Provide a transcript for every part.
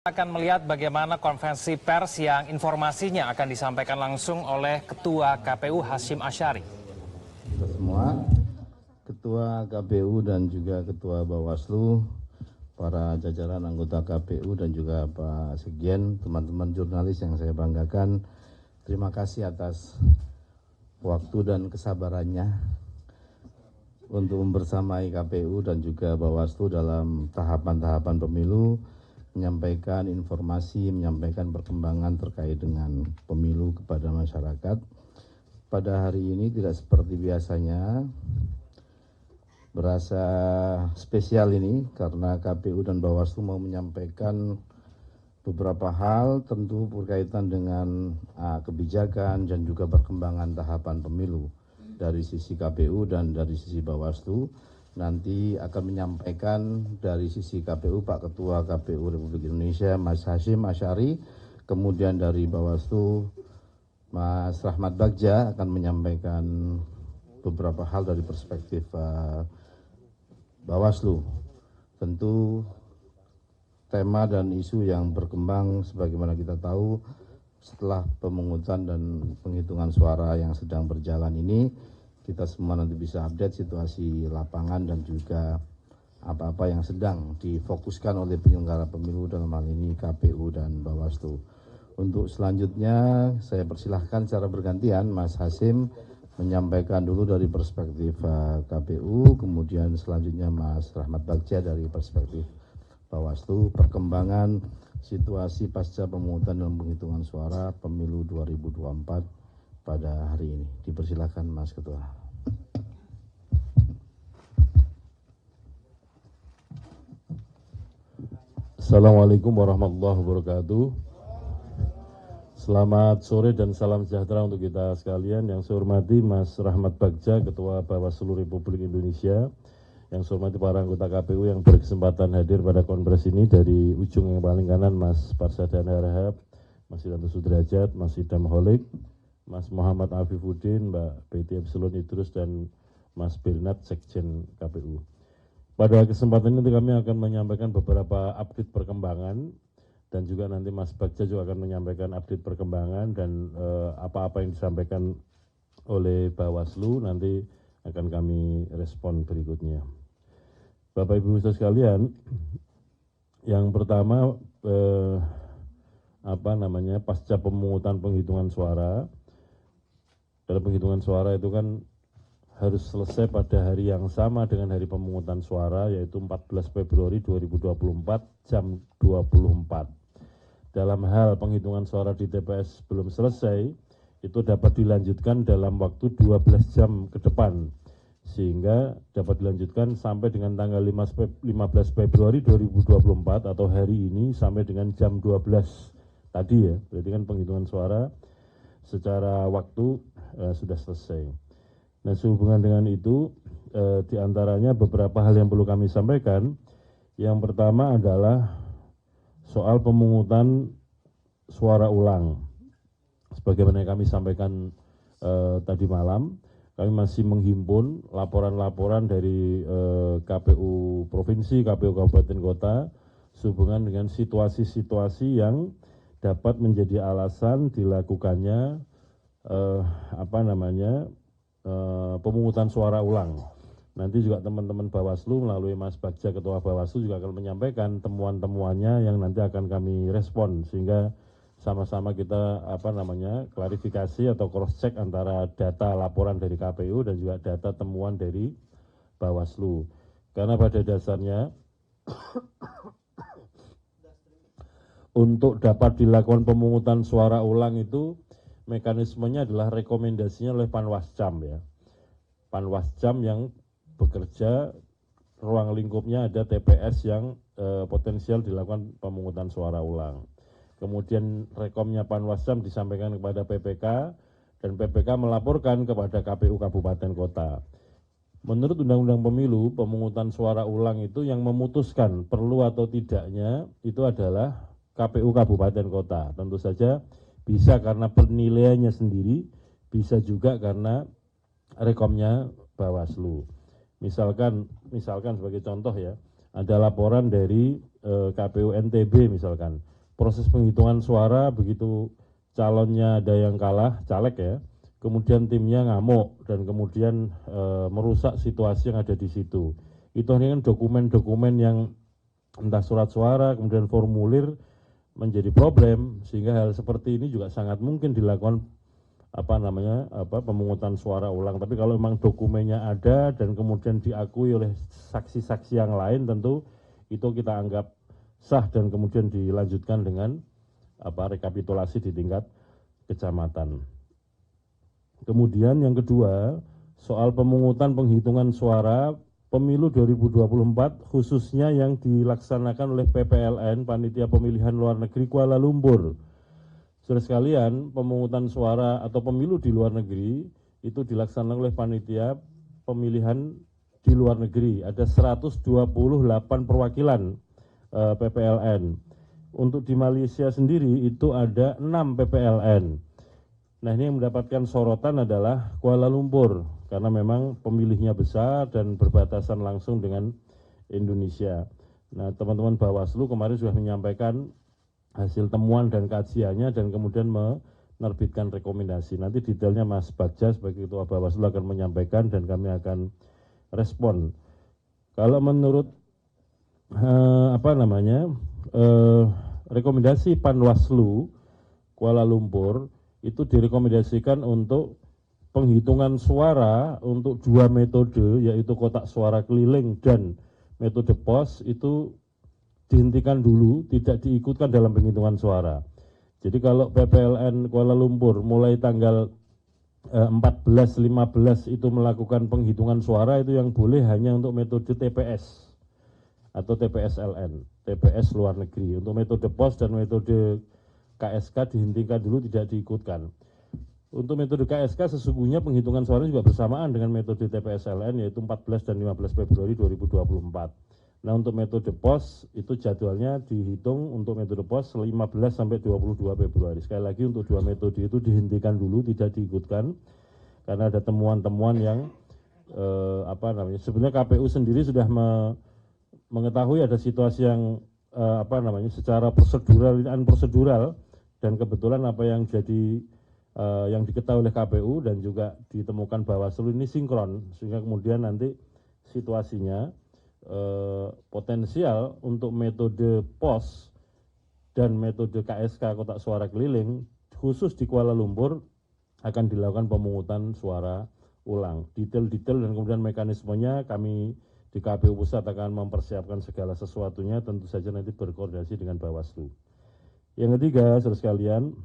Akan melihat bagaimana konferensi pers yang informasinya akan disampaikan langsung oleh Ketua KPU Hasyim Asyari. Kita semua, Ketua KPU dan juga Ketua Bawaslu, para jajaran anggota KPU dan juga Pak Sekjen, teman-teman jurnalis yang saya banggakan, terima kasih atas waktu dan kesabarannya untuk membersamai KPU dan juga Bawaslu dalam tahapan-tahapan pemilu, menyampaikan informasi, menyampaikan perkembangan terkait dengan pemilu kepada masyarakat. Pada hari ini tidak seperti biasanya, berasa spesial ini karena KPU dan Bawaslu mau menyampaikan beberapa hal tentu berkaitan dengan kebijakan dan juga perkembangan tahapan pemilu dari sisi KPU dan dari sisi Bawaslu. Nanti akan menyampaikan dari sisi KPU Pak Ketua KPU Republik Indonesia Mas Hasyim Asyari, kemudian dari Bawaslu Mas Rahmat Bagja akan menyampaikan beberapa hal dari perspektif Bawaslu. Tentu tema dan isu yang berkembang sebagaimana kita tahu setelah pemungutan dan penghitungan suara yang sedang berjalan ini, kita semua nanti bisa update situasi lapangan dan juga apa-apa yang sedang difokuskan oleh penyelenggara pemilu dalam hal ini KPU dan Bawaslu. Untuk selanjutnya saya persilahkan secara bergantian Mas Hasyim menyampaikan dulu dari perspektif KPU, kemudian selanjutnya Mas Rahmat Bagja dari perspektif Bawaslu, perkembangan situasi pasca pemungutan dan penghitungan suara pemilu 2024 pada hari ini. Dipersilakan Mas Ketua. Assalamualaikum warahmatullahi wabarakatuh. Selamat sore dan salam sejahtera untuk kita sekalian. Yang saya hormati Mas Rahmat Bagja, Ketua Bawaslu Republik Indonesia. Yang saya hormati para anggota KPU yang berkesempatan hadir pada kongres ini. Dari ujung yang paling kanan Mas Parsadana Harahap, Mas Wiranto Sudrajat, Mas Idam Holik, Mas Muhammad Afifuddin, Mbak Betty Epsilon Idrus, dan Mas Bernat, Sekjen KPU. Pada kesempatan ini kami akan menyampaikan beberapa update perkembangan dan juga nanti Mas Bagja juga akan menyampaikan update perkembangan dan apa-apa yang disampaikan oleh Bawaslu nanti akan kami respon berikutnya. Bapak Ibu sekalian, yang pertama pasca pemungutan penghitungan suara. Dalam penghitungan suara itu kan harus selesai pada hari yang sama dengan hari pemungutan suara, yaitu 14 Februari 2024 jam 24. Dalam hal penghitungan suara di TPS belum selesai, itu dapat dilanjutkan dalam waktu 12 jam ke depan, sehingga dapat dilanjutkan sampai dengan tanggal 15 Februari 2024 atau hari ini sampai dengan jam 12 tadi ya, berarti kan penghitungan suara secara waktu sudah selesai. Nah, sehubungan dengan itu, diantaranya beberapa hal yang perlu kami sampaikan. Yang pertama adalah soal pemungutan suara ulang. Sebagaimana yang kami sampaikan tadi malam, kami masih menghimpun laporan-laporan dari KPU Provinsi, KPU Kabupaten Kota, sehubungan dengan situasi-situasi yang dapat menjadi alasan dilakukannya pemungutan suara ulang. Nanti juga teman-teman Bawaslu melalui Mas Bagja, Ketua Bawaslu, juga akan menyampaikan temuan-temuannya yang nanti akan kami respon, sehingga sama-sama kita klarifikasi atau cross check antara data laporan dari KPU dan juga data temuan dari Bawaslu. Karena pada dasarnya untuk dapat dilakukan pemungutan suara ulang itu mekanismenya adalah rekomendasinya oleh Panwascam ya. Panwascam yang bekerja, ruang lingkupnya ada TPS yang potensial dilakukan pemungutan suara ulang. Kemudian rekomnya Panwascam disampaikan kepada PPK dan PPK melaporkan kepada KPU Kabupaten Kota. Menurut Undang-Undang Pemilu, pemungutan suara ulang itu yang memutuskan perlu atau tidaknya itu adalah KPU Kabupaten Kota. Tentu saja bisa karena penilaiannya sendiri, bisa juga karena rekomnya Bawaslu. Misalkan sebagai contoh ya, ada laporan dari KPU NTB misalkan, proses penghitungan suara begitu calonnya ada yang kalah, caleg ya, kemudian timnya ngamuk dan kemudian merusak situasi yang ada di situ. Itu hanya kan dokumen-dokumen yang entah surat suara, kemudian formulir menjadi problem, sehingga hal seperti ini juga sangat mungkin dilakukan pemungutan suara ulang. Tapi kalau memang dokumennya ada dan kemudian diakui oleh saksi-saksi yang lain, tentu itu kita anggap sah dan kemudian dilanjutkan dengan rekapitulasi di tingkat kecamatan. Kemudian yang kedua, soal pemungutan penghitungan suara pemilu 2024 khususnya yang dilaksanakan oleh PPLN, Panitia Pemilihan Luar Negeri Kuala Lumpur. Saudara sekalian, pemungutan suara atau pemilu di luar negeri itu dilaksanakan oleh panitia pemilihan di luar negeri. Ada 128 perwakilan PPLN. Untuk di Malaysia sendiri itu ada 6 PPLN. Nah, ini yang mendapatkan sorotan adalah Kuala Lumpur karena memang pemilihnya besar dan berbatasan langsung dengan Indonesia. Nah, teman-teman Bawaslu kemarin sudah menyampaikan hasil temuan dan kajiannya dan kemudian menerbitkan rekomendasi. Nanti detailnya Mas Bagja sebagai Ketua Bawaslu akan menyampaikan dan kami akan respon. Kalau menurut rekomendasi Panwaslu Kuala Lumpur itu direkomendasikan untuk penghitungan suara untuk 2 metode, yaitu kotak suara keliling dan metode pos itu dihentikan dulu, tidak diikutkan dalam penghitungan suara. Jadi kalau PPLN Kuala Lumpur mulai tanggal 14-15 itu melakukan penghitungan suara, itu yang boleh hanya untuk metode TPS atau TPS-LN, TPS luar negeri. Untuk metode pos dan metode KSK dihentikan dulu, tidak diikutkan. Untuk metode KSK sesungguhnya penghitungan suara juga bersamaan dengan metode TPS-LN, yaitu 14 dan 15 Februari 2024. Nah, untuk metode pos itu jadwalnya dihitung untuk metode pos 15 sampai 22 Februari. Sekali lagi untuk 2 metode itu dihentikan dulu, tidak diikutkan karena ada temuan-temuan yang sebenarnya KPU sendiri sudah mengetahui ada situasi yang secara prosedural dan kebetulan apa yang jadi yang diketahui oleh KPU dan juga ditemukan Bawaslu ini sinkron, sehingga kemudian nanti situasinya potensial untuk metode pos dan metode KSK kotak suara keliling khusus di Kuala Lumpur akan dilakukan pemungutan suara ulang. Detail-detail dan kemudian mekanismenya kami di KPU Pusat akan mempersiapkan segala sesuatunya, tentu saja nanti berkoordinasi dengan Bawaslu. Yang ketiga, saudara sekalian,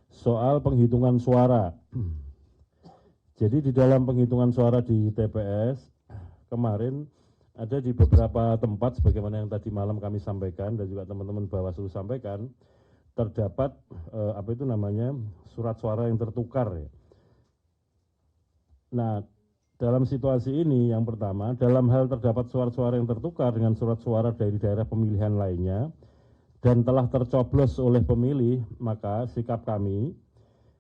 soal penghitungan suara. Jadi di dalam penghitungan suara di TPS kemarin ada di beberapa tempat sebagaimana yang tadi malam kami sampaikan dan juga teman-teman Bawaslu sampaikan, terdapat surat suara yang tertukar. Nah, dalam situasi ini yang pertama, dalam hal terdapat surat suara yang tertukar dengan surat suara dari daerah pemilihan lainnya dan telah tercoblos oleh pemilih, maka sikap kami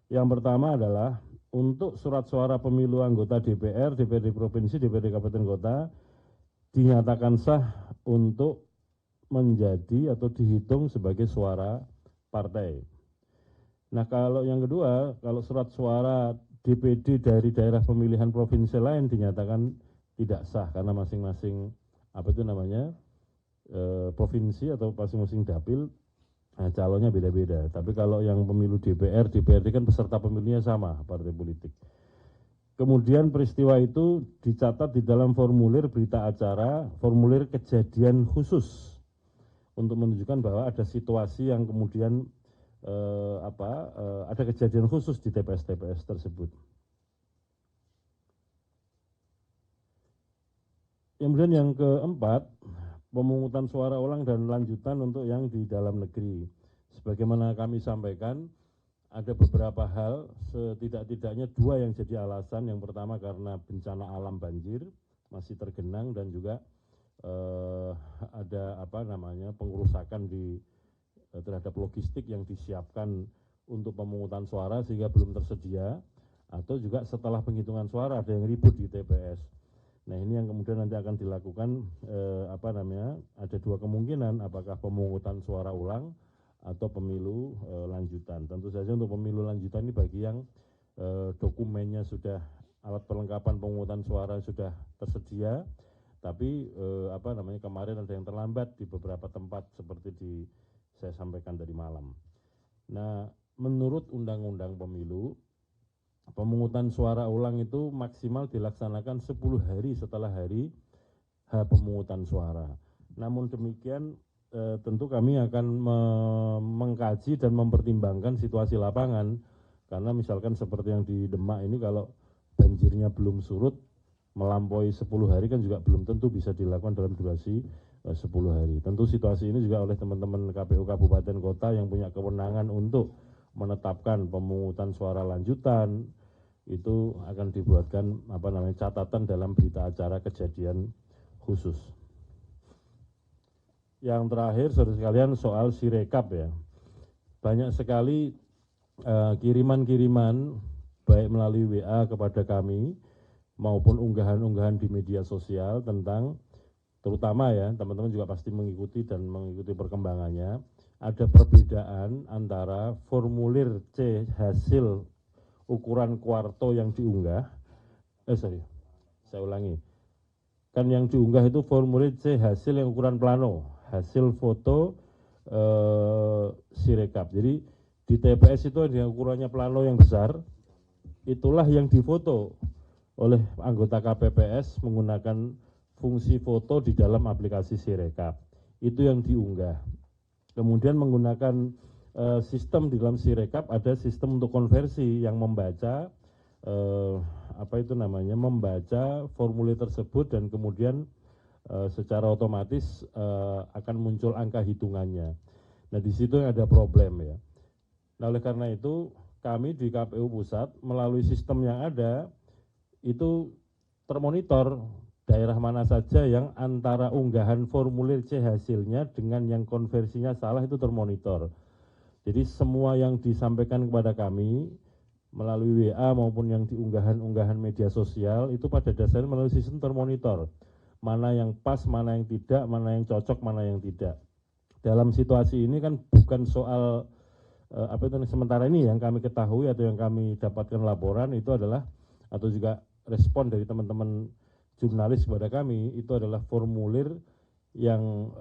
yang pertama adalah untuk surat suara pemilu anggota DPR, DPRD Provinsi, DPRD Kabupaten Kota dinyatakan sah untuk menjadi atau dihitung sebagai suara partai. Nah, kalau yang kedua, kalau surat suara DPD dari daerah pemilihan provinsi lain dinyatakan tidak sah karena masing-masing provinsi atau masing-masing dapil calonnya beda-beda. Tapi kalau yang pemilu DPR, DPRD kan peserta pemilunya sama, partai politik. Kemudian peristiwa itu dicatat di dalam formulir berita acara, formulir kejadian khusus untuk menunjukkan bahwa ada situasi yang kemudian ada kejadian khusus di TPS-TPS tersebut. Kemudian yang keempat, pemungutan suara ulang dan lanjutan untuk yang di dalam negeri. Sebagaimana kami sampaikan, ada beberapa hal, setidak-tidaknya 2 yang jadi alasan. Yang pertama karena bencana alam banjir masih tergenang dan juga ada pengerusakan terhadap logistik yang disiapkan untuk pemungutan suara sehingga belum tersedia, atau juga setelah penghitungan suara ada yang ribut di TPS. Nah ini yang kemudian nanti akan dilakukan ada dua kemungkinan, apakah pemungutan suara ulang atau pemilu lanjutan. Tentu saja untuk pemilu lanjutan ini bagi yang dokumennya sudah, alat perlengkapan pemungutan suara sudah tersedia, tapi kemarin ada yang terlambat di beberapa tempat seperti saya sampaikan tadi malam. Nah, menurut Undang-Undang Pemilu, pemungutan suara ulang itu maksimal dilaksanakan 10 hari setelah hari H pemungutan suara. Namun demikian tentu kami akan mengkaji dan mempertimbangkan situasi lapangan, karena misalkan seperti yang di Demak ini, kalau banjirnya belum surut melampaui 10 hari kan juga belum tentu bisa dilakukan dalam durasi 10 hari. Tentu situasi ini juga oleh teman-teman KPU Kabupaten Kota yang punya kewenangan untuk menetapkan pemungutan suara lanjutan, itu akan dibuatkan catatan dalam berita acara kejadian khusus. Yang terakhir, saudara sekalian, soal Sirekap ya. Banyak sekali kiriman-kiriman baik melalui WA kepada kami maupun unggahan-unggahan di media sosial tentang, terutama ya, teman-teman juga pasti mengikuti perkembangannya, ada perbedaan antara formulir C hasil ukuran kuarto yang diunggah, saya ulangi, kan yang diunggah itu formulir C hasil yang ukuran plano, hasil foto Sirekap. Jadi di TPS itu ada ukurannya plano yang besar, itulah yang difoto oleh anggota KPPS menggunakan fungsi foto di dalam aplikasi Sirekap. Itu yang diunggah. Kemudian menggunakan sistem di dalam Sirekap, ada sistem untuk konversi yang membaca membaca formulir tersebut, dan kemudian secara otomatis akan muncul angka hitungannya. Nah, di situ ada problem ya. Nah, oleh karena itu kami di KPU Pusat melalui sistem yang ada itu termonitor daerah mana saja yang antara unggahan formulir C hasilnya dengan yang konversinya salah, itu termonitor. Jadi semua yang disampaikan kepada kami melalui WA maupun yang diunggahan-unggahan media sosial itu pada dasarnya melalui sistem termonitor. Mana yang pas, mana yang tidak, mana yang cocok, mana yang tidak. Dalam situasi ini kan bukan soal sementara ini yang kami ketahui atau yang kami dapatkan laporan itu adalah, atau juga respon dari teman-teman jurnalis kepada kami, itu adalah formulir yang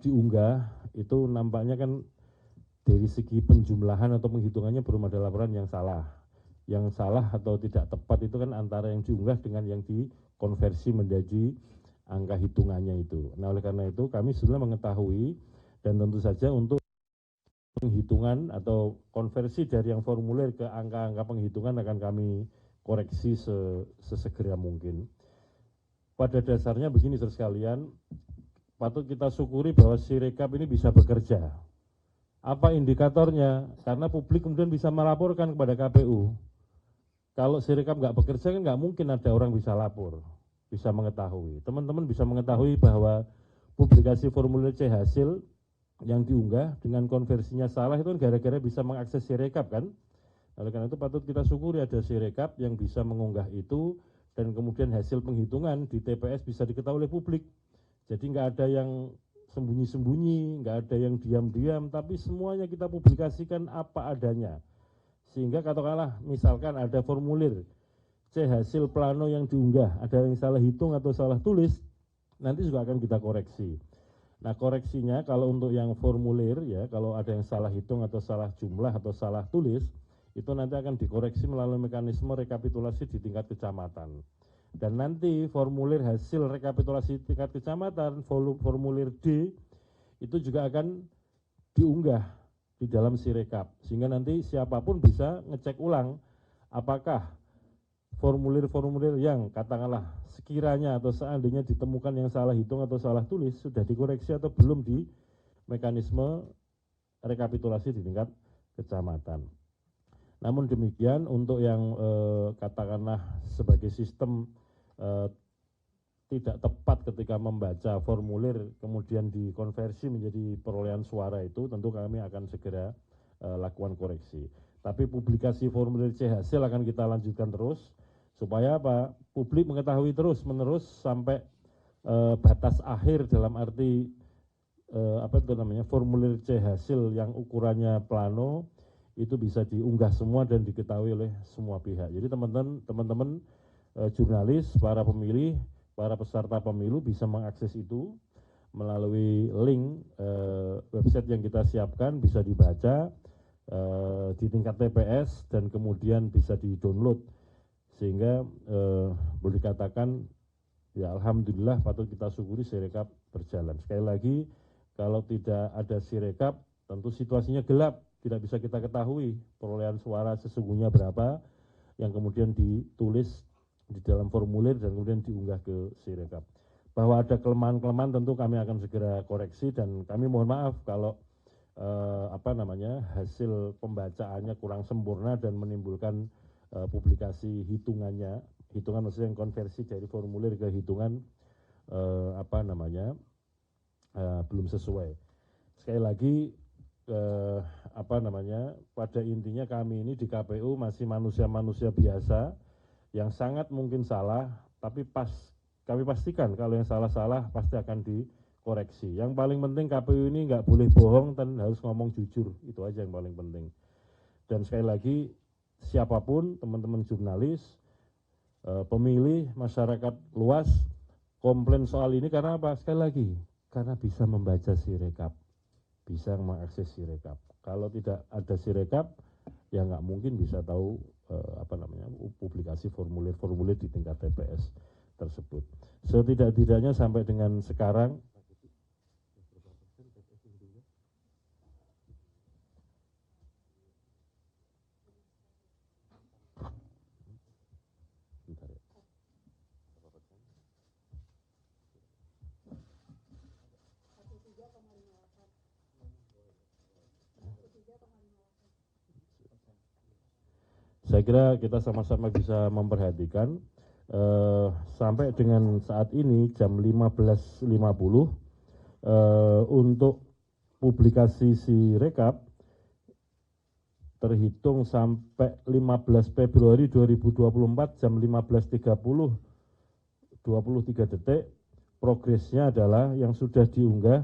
diunggah itu nampaknya kan dari segi penjumlahan atau penghitungannya belum ada laporan yang salah. Yang salah atau tidak tepat itu kan antara yang diunggah dengan yang dikonversi menjadi angka hitungannya itu. Nah, oleh karena itu kami sudah mengetahui, dan tentu saja untuk penghitungan atau konversi dari yang formulir ke angka-angka penghitungan akan kami koreksi sesegera mungkin. Pada dasarnya begini, saudara sekalian, patut kita syukuri bahwa Sirekap ini bisa bekerja. Apa indikatornya? Karena publik kemudian bisa melaporkan kepada KPU. Kalau Sirekap nggak bekerja kan nggak mungkin ada orang bisa lapor, bisa mengetahui. Teman-teman bisa mengetahui bahwa publikasi formulir C hasil yang diunggah dengan konversinya salah itu kan gara-gara bisa mengakses Sirekap kan. Oleh karena itu patut kita syukuri ada Sirekap yang bisa mengunggah itu, dan kemudian hasil penghitungan di TPS bisa diketahui oleh publik. Jadi nggak ada yang sembunyi-sembunyi, nggak ada yang diam-diam, tapi semuanya kita publikasikan apa adanya. Sehingga katakanlah misalkan ada formulir C hasil plano yang diunggah, ada yang salah hitung atau salah tulis, nanti juga akan kita koreksi. Nah, koreksinya kalau untuk yang formulir ya, kalau ada yang salah hitung atau salah jumlah atau salah tulis, itu nanti akan dikoreksi melalui mekanisme rekapitulasi di tingkat kecamatan. Dan nanti formulir hasil rekapitulasi tingkat kecamatan, formulir D, itu juga akan diunggah di dalam Sirekap. Sehingga nanti siapapun bisa ngecek ulang apakah formulir-formulir yang katakanlah sekiranya atau seandainya ditemukan yang salah hitung atau salah tulis sudah dikoreksi atau belum di mekanisme rekapitulasi di tingkat kecamatan. Namun demikian untuk yang katakanlah sebagai sistem tidak tepat ketika membaca formulir kemudian dikonversi menjadi perolehan suara, itu tentu kami akan segera lakukan koreksi. Tapi publikasi formulir C hasil akan kita lanjutkan terus Supaya apa? Publik mengetahui terus-menerus sampai batas akhir dalam arti formulir C hasil yang ukurannya plano itu bisa diunggah semua dan diketahui oleh semua pihak. Jadi teman-teman jurnalis, para pemilih, para peserta pemilu bisa mengakses itu melalui link website yang kita siapkan, bisa dibaca di tingkat TPS dan kemudian bisa di-download, sehingga boleh dikatakan ya alhamdulillah patut kita syukuri Sirekap berjalan. Sekali lagi, kalau tidak ada Sirekap tentu situasinya gelap, tidak bisa kita ketahui perolehan suara sesungguhnya berapa yang kemudian ditulis di dalam formulir dan kemudian diunggah ke Sirekap. Bahwa ada kelemahan-kelemahan tentu kami akan segera koreksi, dan kami mohon maaf kalau hasil pembacaannya kurang sempurna dan menimbulkan publikasi hitungan maksudnya yang konversi dari formulir ke hitungan belum sesuai. Sekali lagi pada intinya kami ini di KPU masih manusia-manusia biasa yang sangat mungkin salah, tapi kami pastikan kalau yang salah-salah pasti akan dikoreksi. Yang paling penting KPU ini nggak boleh bohong dan harus ngomong jujur, itu aja yang paling penting. Dan sekali lagi, siapapun teman-teman jurnalis, pemilih, masyarakat luas, komplain soal ini karena apa? Sekali lagi, karena bisa membaca Sirekap, bisa mengakses Sirekap. Kalau tidak ada Sirekap, ya nggak mungkin bisa tahu publikasi formulir-formulir di tingkat TPS tersebut. Setidak-tidaknya sampai dengan sekarang saya kira kita sama-sama bisa memperhatikan sampai dengan saat ini jam 15.50 untuk publikasi Sirekap terhitung sampai 15 Februari 2024 jam 15.30 23 detik, progresnya adalah yang sudah diunggah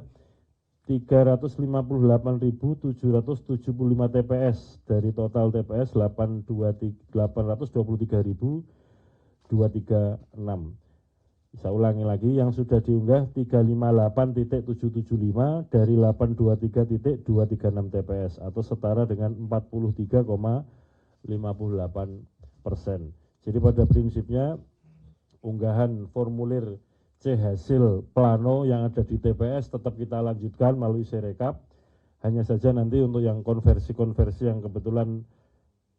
358.775 TPS dari total TPS 823.236. Saya ulangi lagi, yang sudah diunggah 358.775 dari 823.236 TPS atau setara dengan 43,58%. Jadi pada prinsipnya unggahan formulir C hasil plano yang ada di TPS tetap kita lanjutkan melalui Sirekap. Hanya saja nanti untuk yang konversi-konversi yang kebetulan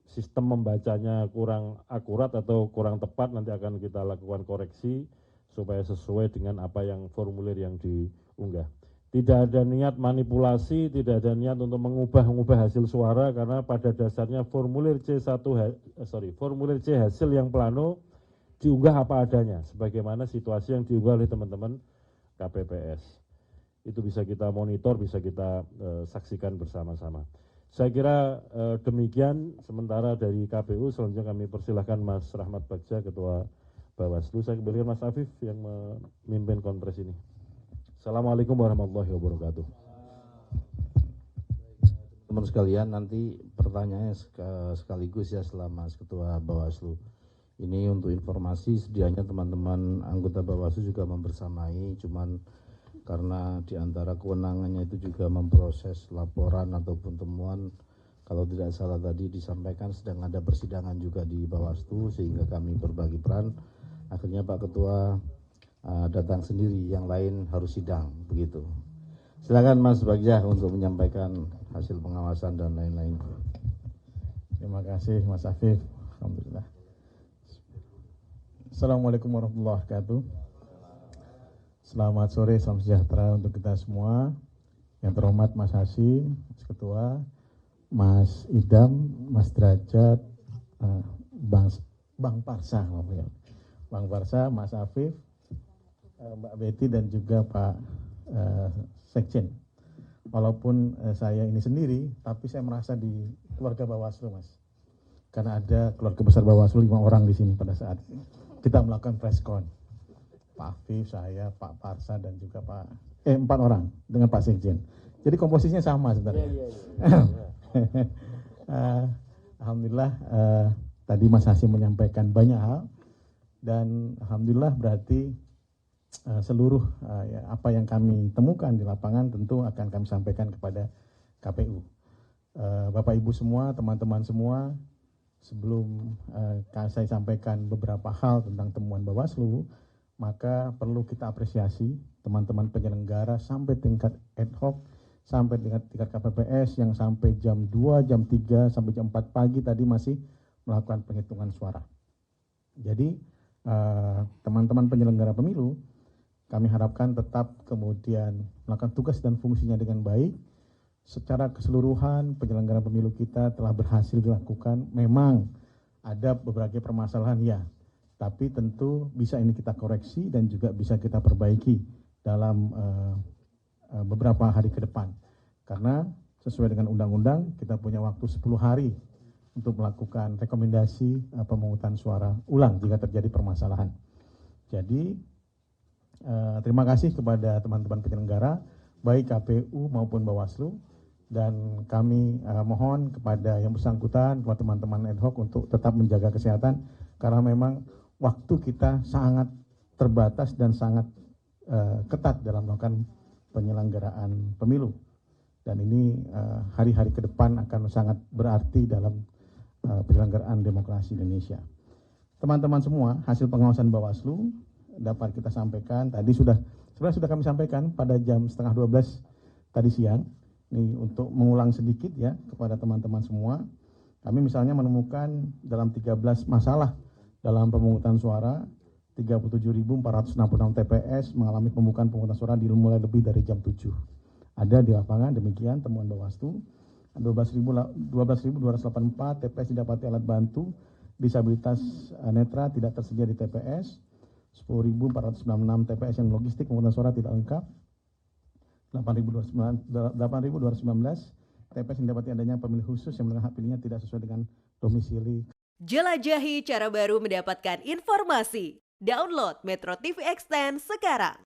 sistem membacanya kurang akurat atau kurang tepat, nanti akan kita lakukan koreksi supaya sesuai dengan apa yang formulir yang diunggah. Tidak ada niat manipulasi, tidak ada niat untuk mengubah hasil suara, karena pada dasarnya formulir C hasil yang plano diunggah apa adanya, sebagaimana situasi yang diunggah oleh teman-teman KPPS. Itu bisa kita monitor, bisa kita saksikan bersama-sama. Saya kira demikian sementara dari KPU. Selanjutnya kami persilahkan Mas Rahmat Bagja, Ketua Bawaslu. Saya kembalikan Mas Afif yang memimpin konferensi ini. Assalamualaikum warahmatullahi wabarakatuh. Teman sekalian, nanti pertanyaannya sekaligus ya setelah Mas Ketua Bawaslu. Ini untuk informasi, sedianya teman-teman anggota Bawaslu juga membersamai, cuman karena di antara kewenangannya itu juga memproses laporan ataupun temuan, kalau tidak salah tadi disampaikan sedang ada persidangan juga di Bawaslu, sehingga kami berbagi peran. Akhirnya Pak Ketua datang sendiri, yang lain harus sidang, begitu. Silakan Mas Bagja untuk menyampaikan hasil pengawasan dan lain-lain. Terima kasih Mas Afif. Alhamdulillah. Assalamualaikum warahmatullahi wabarakatuh. Selamat sore, salam sejahtera untuk kita semua. Yang terhormat Mas Hasim, Mas Ketua, Mas Idam, Mas Derajat, Bang Parsa, Bang Parsa, Mas Afif, Mbak Betty dan juga Pak Sekjen. Walaupun saya ini sendiri, tapi saya merasa di keluarga Bawaslu, Mas. karena ada keluarga besar Bawaslu 5 orang di sini pada saat kita melakukan press con. Pak Afif, saya, Pak Parsa, dan juga 4 orang dengan Pak Sekjen. Jadi komposisinya sama sebenarnya. Alhamdulillah tadi Mas Hasim menyampaikan banyak hal dan alhamdulillah berarti seluruh apa yang kami temukan di lapangan tentu akan kami sampaikan kepada KPU. Bapak Ibu semua, teman-teman semua, sebelum saya sampaikan beberapa hal tentang temuan Bawaslu, maka perlu kita apresiasi teman-teman penyelenggara sampai tingkat ad hoc, sampai tingkat KPPS yang sampai jam 2, jam 3, sampai jam 4 pagi tadi masih melakukan penghitungan suara. Jadi teman-teman penyelenggara pemilu, kami harapkan tetap kemudian melakukan tugas dan fungsinya dengan baik. Secara keseluruhan penyelenggara pemilu kita telah berhasil dilakukan. Memang ada beberapa permasalahan ya, tapi tentu bisa ini kita koreksi dan juga bisa kita perbaiki dalam beberapa hari ke depan. Karena sesuai dengan undang-undang kita punya waktu 10 hari untuk melakukan rekomendasi pemungutan suara ulang jika terjadi permasalahan. Jadi terima kasih kepada teman-teman penyelenggara, baik KPU maupun Bawaslu, dan kami mohon kepada yang bersangkutan, kepada teman-teman ad hoc untuk tetap menjaga kesehatan, karena memang waktu kita sangat terbatas dan sangat ketat dalam melakukan penyelenggaraan pemilu. Dan ini hari-hari ke depan akan sangat berarti dalam penyelenggaraan demokrasi Indonesia. Teman-teman semua, hasil pengawasan Bawaslu dapat kita sampaikan tadi sebenarnya sudah kami sampaikan pada jam 11:30 tadi siang. Ini untuk mengulang sedikit ya kepada teman-teman semua. Kami misalnya menemukan dalam 13 masalah dalam pemungutan suara, 37.466 TPS mengalami pembukaan pemungutan suara dimulai lebih dari jam 7. Ada di lapangan, demikian temuan Bawaslu. 12.284 TPS didapati alat bantu disabilitas netra tidak tersedia di TPS. 10.496 TPS yang logistik pemungutan suara tidak lengkap. 8.219 TPS yang didapati adanya pemilih khusus yang menengah hak pilihnya tidak sesuai dengan domisili. Jelajahi cara baru mendapatkan informasi. Download Metro TV Extend sekarang.